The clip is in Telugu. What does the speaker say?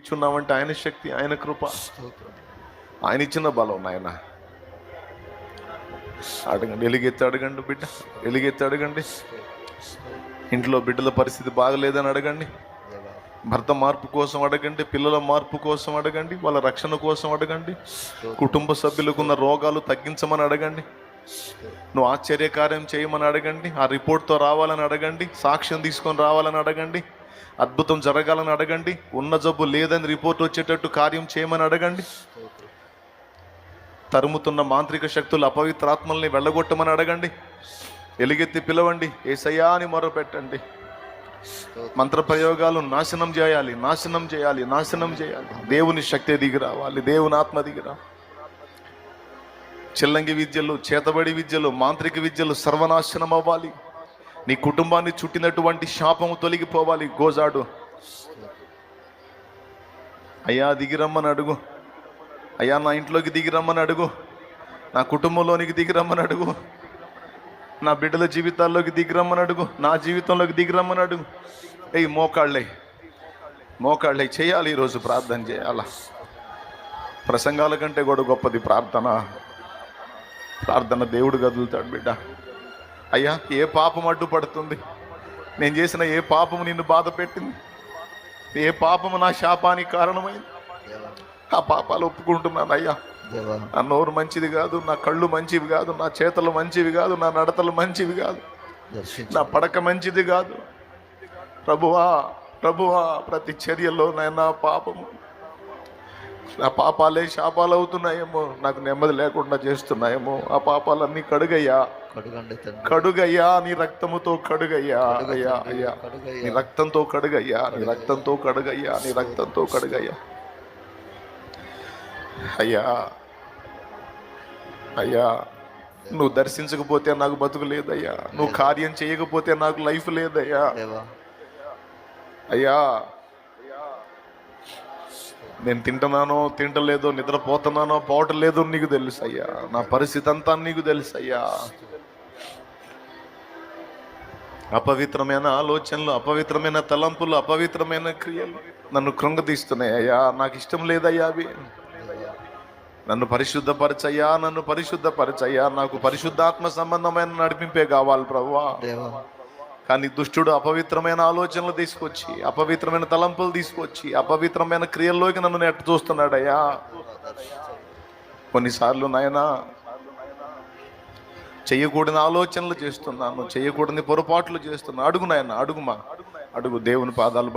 ఇచ్చున్నామంటే ఆయన శక్తి, ఆయన కృప, ఆయన ఇచ్చిన బలం. నాయన అడగండి, ఎలుగెత్తి అడగండి బిడ్డ, ఎలుగెత్తి అడగండి. ఇంట్లో బిడ్డల పరిస్థితి బాగలేదని అడగండి, భర్త మార్పు కోసం అడగండి, పిల్లల మార్పు కోసం అడగండి, వాళ్ళ రక్షణ కోసం అడగండి, కుటుంబ సభ్యులకున్న రోగాలు తగ్గించమని అడగండి, నువ్వు ఆశ్చర్యకార్యం చేయమని అడగండి, ఆ రిపోర్ట్తో రావాలని అడగండి, సాక్ష్యం తీసుకొని రావాలని అడగండి, అద్భుతం జరగాలని అడగండి, ఉన్న జబ్బు లేదని రిపోర్ట్ వచ్చేటట్టు కార్యం చేయమని అడగండి, తరుముతున్న మాంత్రిక శక్తులు అపవిత్రాత్మల్ని వెళ్ళగొట్టమని అడగండి, ఎలుగెత్తి పిలవండి, యేసయ్యా అని మొరపెట్టండి. మంత్ర ప్రయోగాలు నాశనం చేయాలి, నాశనం చేయాలి, నాశనం చేయాలి. దేవుని శక్తి దిగి రావాలి, దేవుని ఆత్మ దిగి రా. చిల్లంగి విద్యలు, చేతబడి విద్యలు, మాంత్రిక విద్యలు సర్వనాశనం అవ్వాలి. నీ కుటుంబాన్ని చుట్టినటువంటి శాపము తొలగిపోవాలి. గోజాడు, అయ్యా దిగిరమ్మని అడుగు, అయ్యా నా ఇంట్లోకి దిగిరమ్మని అడుగు, నా కుటుంబంలోనికి దిగిరమ్మని అడుగు, నా బిడ్డల జీవితాల్లోకి దిగిరమ్మని అడుగు, నా జీవితంలోకి దిగిరమ్మని అడుగు. మోకాళ్ళే చేయాలి. ఈరోజు ప్రార్థన చేయాలా. ప్రసంగాల కంటే కూడా గొప్పది ప్రార్థన. ప్రార్థన దేవుడు కదులుతాడు బిడ్డ. అయ్యా ఏ పాపం అడ్డుపడుతుంది, నేను చేసిన ఏ పాపము నిన్ను బాధ పెట్టింది, ఏ పాపము నా శాపానికి కారణమైంది, ఆ పాపాలు ఒప్పుకుంటున్నాను అయ్యా. నా నోరు మంచిది కాదు, నా కళ్ళు మంచివి కాదు, నా చేతలు మంచివి కాదు, నా నడతలు మంచివి కాదు, నా పడక మంచిది కాదు. ప్రభువా ప్రభువా, ప్రతి చర్యలో నా పాపము, నా పాపాలే శాపాలు అవుతున్నాయేమో, నాకు నెమ్మది లేకుండా చేస్తున్నాయేమో. ఆ పాపాలన్నీ కడుగయ్యా, కడుగయ్యా, నీ రక్తముతో కడుగయ్యా. అయ్యా అయ్యా, నీ రక్తంతో కడుగయ్యా, నీ రక్తంతో కడుగయ్యా, నీ రక్తంతో కడుగయ్యా. అయ్యా అయ్యా, నువ్వు దర్శించకపోతే నాకు బతుకు లేదయ్యా, నువ్వు కార్యం చేయకపోతే నాకు లైఫ్ లేదయ్యా. అయ్యా నేను తింటున్నానో తింటలేదో, నిద్రపోతున్నానో పోవటలేదో నీకు తెలుసు అయ్యా. నా పరిస్థితి అంతా నీకు తెలుసు అయ్యా. అపవిత్రమైన ఆలోచనలు, అపవిత్రమైన తలంపులు, అపవిత్రమైన క్రియలు నన్ను కృంగతీస్తున్నాయి అయ్యా. నాకు ఇష్టం లేదయ్యా అవి. నన్ను పరిశుద్ధపరచయ్యా, నన్ను పరిశుద్ధపరచయ్యా. నాకు పరిశుద్ధాత్మ సంబంధమైన నడిపింపే కావాలి ప్రభువా. కానీ దుష్టుడు అపవిత్రమైన ఆలోచనలు తీసుకొచ్చి, అపవిత్రమైన తలంపులు తీసుకొచ్చి, అపవిత్రమైన క్రియల్లోకి నన్ను నెట్ట చూస్తున్నాడయ్యా. కొన్నిసార్లు నాయనా చెయ్యకూడని ఆలోచనలు చేస్తున్నాను, చెయ్యకూడని పొరపాట్లు చేస్తున్నాను. అడుగు నాయన, అడుగుమా, అడుగు. దేవుని పాదాలు